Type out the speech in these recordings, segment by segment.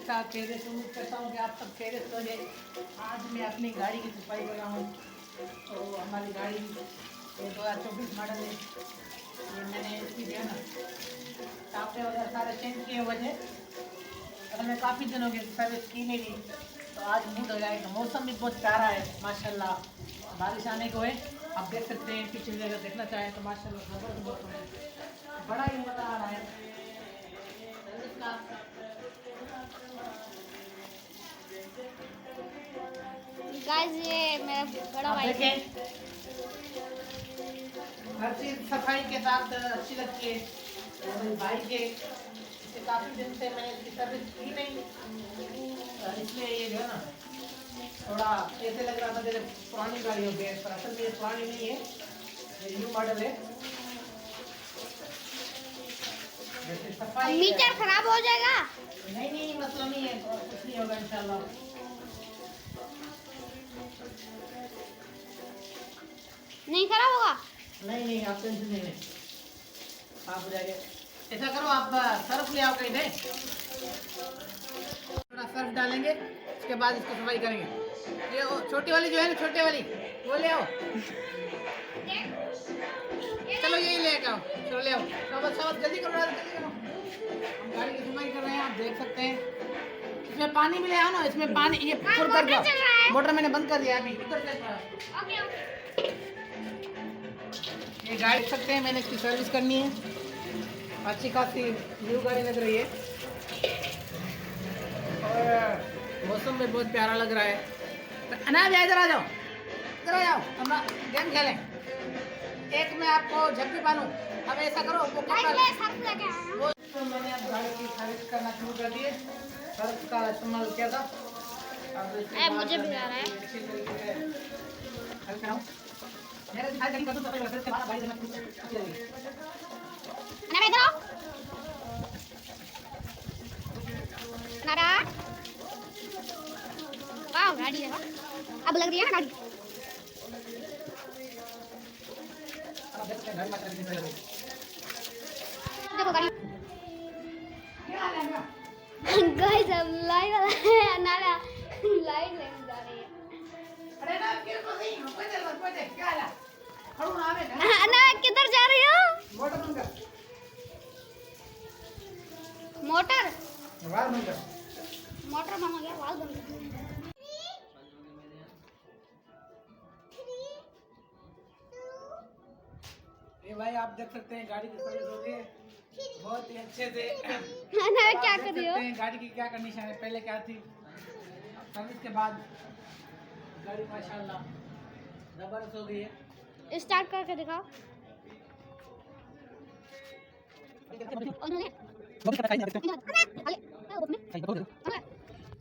का खैरियत से उम्मीद करता हूँ कि आप सब खैरियत से हैं। आज मैं अपनी गाड़ी की सफाई कर रहा हूँ। तो हमारी गाड़ी ये 2024 मॉडल है। ये मैंने इसकी जो है ना टापे वगैरह सारे चेंज किए हुए थे। अगर मैं काफ़ी दिनों की सर्विस की नहीं थी तो आज मूड हो जाएगा। मौसम भी बहुत प्यारा है माशाल्लाह, बारिश आने को है। आप देख सकते हैं पीछे से, अगर देखना चाहें तो माशाल्लाह ज़बरदस्त मौसम है, बड़ा ही मज़ा आ रहा है सर्विस का। गाइस ये मेरा बड़ा भाई है। देखें हर चीज़ सफाई के साथ अच्छी लगती है। मेरे भाई के काफ़ी दिन से मैंने इसकी सर्विस की नहीं, इसलिए ये जो है ना थोड़ा ऐसे लग रहा था जैसे पुरानी गाड़ी हो गई है, पर असल में ये पुरानी नहीं है, ये न्यू मॉडल है। जैसे सफाई मीटर खराब हो जाएगा। नहीं नहीं मसला नहीं है, कुछ नहीं होगा इंशाल्लाह। नहीं खराब होगा। नहीं नहीं आप टेंशन नहीं लें, आप हो जाएगा। ऐसा करो आप सर्फ ले आओ कहीं से, थोड़ा सर्फ डालेंगे, उसके बाद इसकी सफाई करेंगे। ये छोटी वाली जो है ना, छोटे वाली वो ले आओ। चलो यही ले आओ, चलो ले आओ। शाबाश शाबाश, जल्दी करो जल्दी करो। हम गाड़ी की सफाई कर रहे हैं, आप देख सकते हैं। इसमें पानी भी ले आओ ना, इसमें पानी ये फुल कर दो। मोटर मैंने बंद कर दिया अभी, इधर चल रहा है। Okay okay. ये गाड़ी देख सकते हैं, मैंने इसकी सर्विस करनी है। अच्छी खासी न्यू गाड़ी लग रही है और मौसम भी बहुत प्यारा लग रहा है। अनाज इधर आ जाओ, इधर आ जाओ, हम गेम खेलें। एक मैं आपको झप्पी बांधूं। अब ऐसा करो वो गाइस मैं सर्फ लेके आया हूं। तो मैंने अब गाड़ी की सर्विस करना शुरू कर दिए, सर्फ का इस्तेमाल किया था। अब मुझे भी आ रहा है। अच्छी तरीके से सर्फ कराऊं। मेरे दिखाई देने का तो पता लगा, इसके बाद गाड़ी देना अच्छी लगेगी। अरे इधर आओ। नारा वाह गाड़ी है। अब लग रही है ना गाड़ी। देखो गाड़ी। गाइस अब लाइट वाला है, नारा लाइट लेने जा रही है। अरे ना क्यों तो नहीं, कोई दे क्या है, खड़ू ना आवे ना। ना किधर जा रही हो? मोटर बंद कर, मोटर वाल बंद कर। मोटर बंद हो गया, वाल बंद कर। ये भाई आप देख सकते हैं गाड़ी की सर्विस हो रही है बहुत ही अच्छे से। ना आप क्या देख कर रही हो? सकते हैं गाड़ी की क्या कंडीशन है, पहले क्या थी, सर्विस के बाद गाड़ी माशाल्लाह जबरदस्त हो गई है। स्टार्ट करके दिखाओ।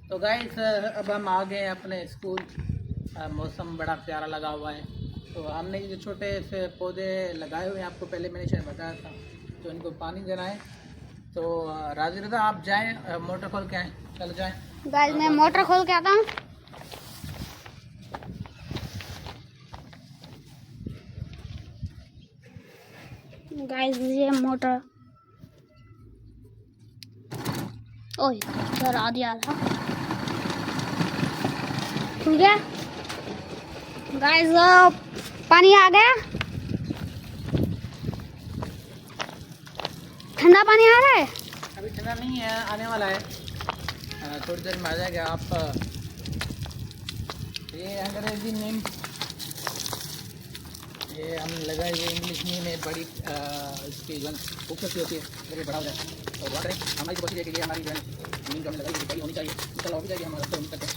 तो गाइस अब हम आ गए अपने स्कूल। मौसम बड़ा प्यारा लगा हुआ है। तो हमने ये जो छोटे से पौधे लगाए हुए हैं, आपको पहले मैंने शायद बताया था, तो इनको पानी देना है। तो राजी रजा आप जाएं, मोटर खोल के आएँ, चलो जाएं। गाइस मैं मोटर खोल के आता हूँ। गाइस ये मोटर ओए सर आ दिया था, खुल गया। गाइस पानी आ गया, ठंडा पानी आ रहा है। अभी ठंडा नहीं है, आने वाला है, थोड़ी देर में आ जाएगा। आप ये अंग्रेजी नेम ये हम लगाए हुए, इंग्लिश नेम है, बड़ी इसकी जो खूबसूरती होती है, जब बड़ा हो जाता है। और वाटर हमारी कोशिश है कि ये हमारी जो है नींद हम लगाई बड़ी होनी चाहिए, इंशाल्लाह हो भी जाएगी, हम रास्ते उम्मीद करते हैं।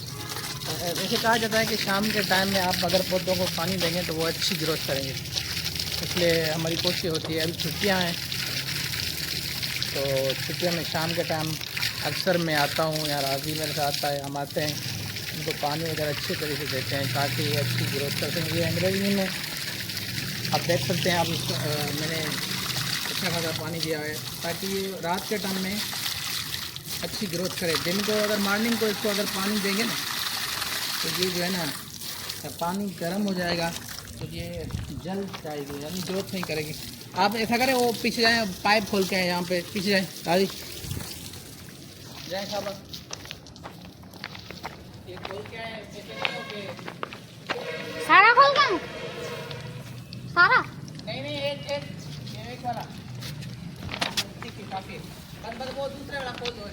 वैसे कहा जाता है कि शाम के टाइम में आप अगर पौधों को पानी देंगे तो वो अच्छी ग्रोथ करेंगे, इसलिए हमारी कोशिश होती है। अभी छुट्टियाँ हैं तो छुट्टियों में शाम के टाइम अक्सर मैं आता हूँ, या राजी मेरे साथ आता है, हम आते हैं, उनको पानी वगैरह अच्छे तरीके से देते हैं ताकि ये अच्छी ग्रोथ कर सकें। ये अंग्रेजी में आप देख सकते हैं, आप मैंने अच्छा खासा पानी दिया है ताकि ये रात के टाइम में अच्छी ग्रोथ करे। दिन को अगर मॉर्निंग को इसको अगर पानी देंगे ना तो ये जो है ना पानी गर्म हो जाएगा तो ये जल जाएगी, यानी ग्रोथ नहीं करेगी। आप ऐसा करें, वो पीछे जाएँ, पाइप खोल के हैं यहाँ पे, पीछे जाएँ, राजी जाएँ शाबाश। ये खोल के आए ऐसे करो कि सारा खोल दूं? सारा? नहीं नहीं एक वाला ठीक है काफी बस वो दूसरा वाला खोल दो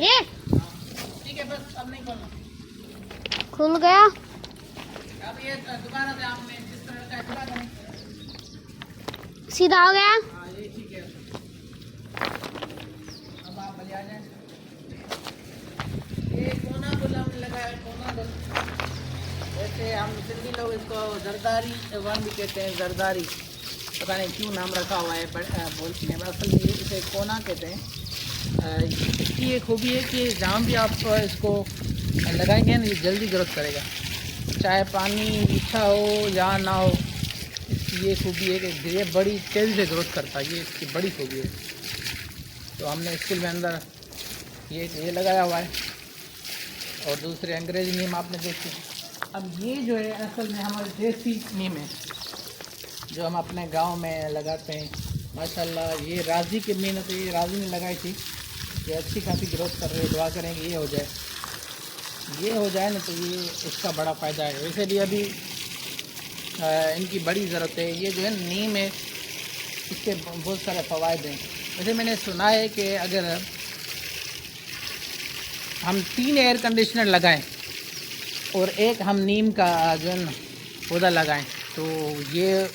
ये ठीक है बस अब नहीं खोलना खुल गया। अब ये दोबारा से आपने जिस तरह का खुला करें सीधा हो गया। हाँ ये ठीक है अब आप बजा जाए ये कोना गुल हमने लगाया कोना गुल वैसे हम सिंधी लोग इसको जरदारी वन भी कहते हैं जरदारी पता नहीं क्यों नाम रखा हुआ है बोलते हैं असल में इसे कोना कहते हैं। इसकी एक खूबी है कि जहाँ भी आप इसको लगाएंगे ना ये जल्दी ग्रोथ करेगा चाहे पानी मीठा हो या ना हो। इसकी ये खूबी है कि ये बड़ी तेज़ी से ग्रोथ करता है ये इसकी बड़ी खूबी है। तो हमने स्कूल में अंदर ये लगाया हुआ है और दूसरे अंग्रेज़ी नीम आपने देखे। अब ये जो है असल में हमारे देसी नीम है जो हम अपने गांव में लगाते हैं। माशाल्लाह ये राजी की मेहनत है ये राजी ने लगाई थी ये अच्छी खासी ग्रोथ कर रही है। दुआ करेंगे ये हो जाए ना तो ये इसका बड़ा फ़ायदा है। वैसे भी अभी इनकी बड़ी ज़रूरत है। ये जो है नीम है इसके बहुत सारे फ़वाइद हैं। वैसे मैंने सुना है कि अगर हम 3 एयर कंडीशनर लगाएं और एक हम नीम का जो है ना पौधा लगाएं तो ये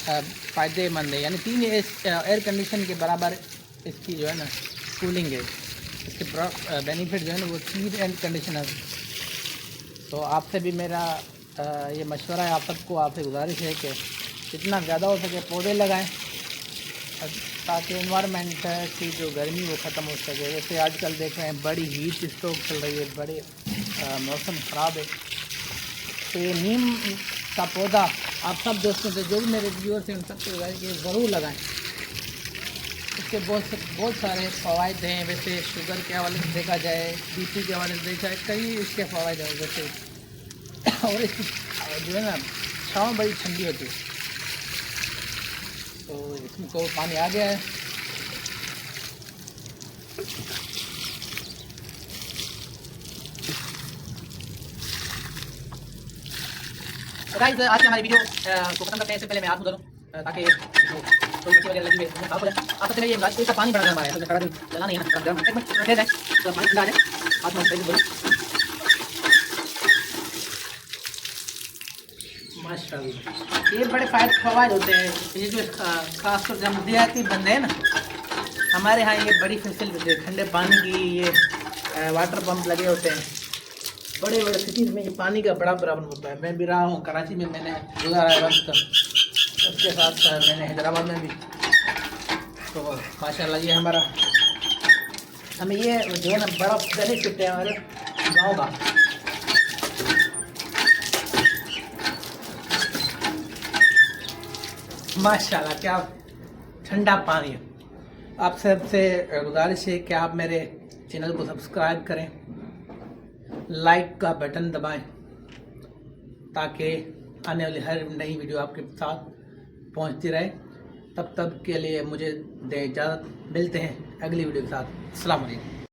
फ़ायदेमंद है। यानी 3 एयर कंडीशन के बराबर इसकी जो है ना कूलिंग है। इसके बेनिफिट जो है ना वो 3 एयर कंडीशनर। तो आपसे भी मेरा ये मशवरा है आप सबको आपसे गुजारिश है कि जितना ज़्यादा हो सके पौधे लगाएं ताकि एनवायरनमेंट की जो गर्मी वो ख़त्म हो सके। वैसे आजकल देख रहे हैं बड़ी हीट स्ट्रोक चल रही है बड़े मौसम ख़राब है। तो ये नीम का पौधा आप सब दोस्तों से जो भी मेरे व्यूअर्स हैं उन सबसे गुजारिश है ज़रूर लगाएं। इसके बहुत सारे फ़वाइद हैं। वैसे शुगर के हवाले से देखा जाए बीपी के हवाले से देखा जाए कई इसके फ़वाइद हैं वैसे। और इसकी जो है ना छाँव बड़ी ठंडी होती है। तो इसमें को पानी आ गया है। गाइस आज की हमारी वीडियो को खत्म करते हैं। इससे पहले मैं हाथ धो लूं ताकि कोई मिट्टी वगैरह लगी हुई है साफ हो जाए। आप सबसे पहले ये इसका पानी बड़ा गर्म है तो सारा दिन जला नहीं है ना गर्म एक मिनट रह जाए तो पानी ठंडा आ जाए हाथ में पहले बोलो माशाल्लाह। ये बड़े फ़वाइद होते हैं। ये जो खासतौर से हम देहाती बंदे हैं ना हमारे यहाँ ये बड़ी फैसिलिटी है ठंडे पानी की। ये वाटर पंप लगे होते हैं बड़े बड़े सिटीज़ में। ये पानी का बड़ा प्रॉब्लम होता है। मैं भी रहा हूँ कराची में मैंने गुजारा है वक्त उसके साथ मैंने हैदराबाद में भी। तो माशाल्लाह ये हमारा हमें ये जो है ना बड़ा बेनिफिट है हमारे गाँव का। माशाल्लाह क्या ठंडा पानी है। आप सबसे गुजारिश है कि आप मेरे चैनल को सब्सक्राइब करें लाइक का बटन दबाएं ताकि आने वाली हर नई वीडियो आपके साथ पहुंचती रहे। तब के लिए मुझे दे इजाज़त। मिलते हैं अगली वीडियो के साथ। अस्सलाम वालेकुम।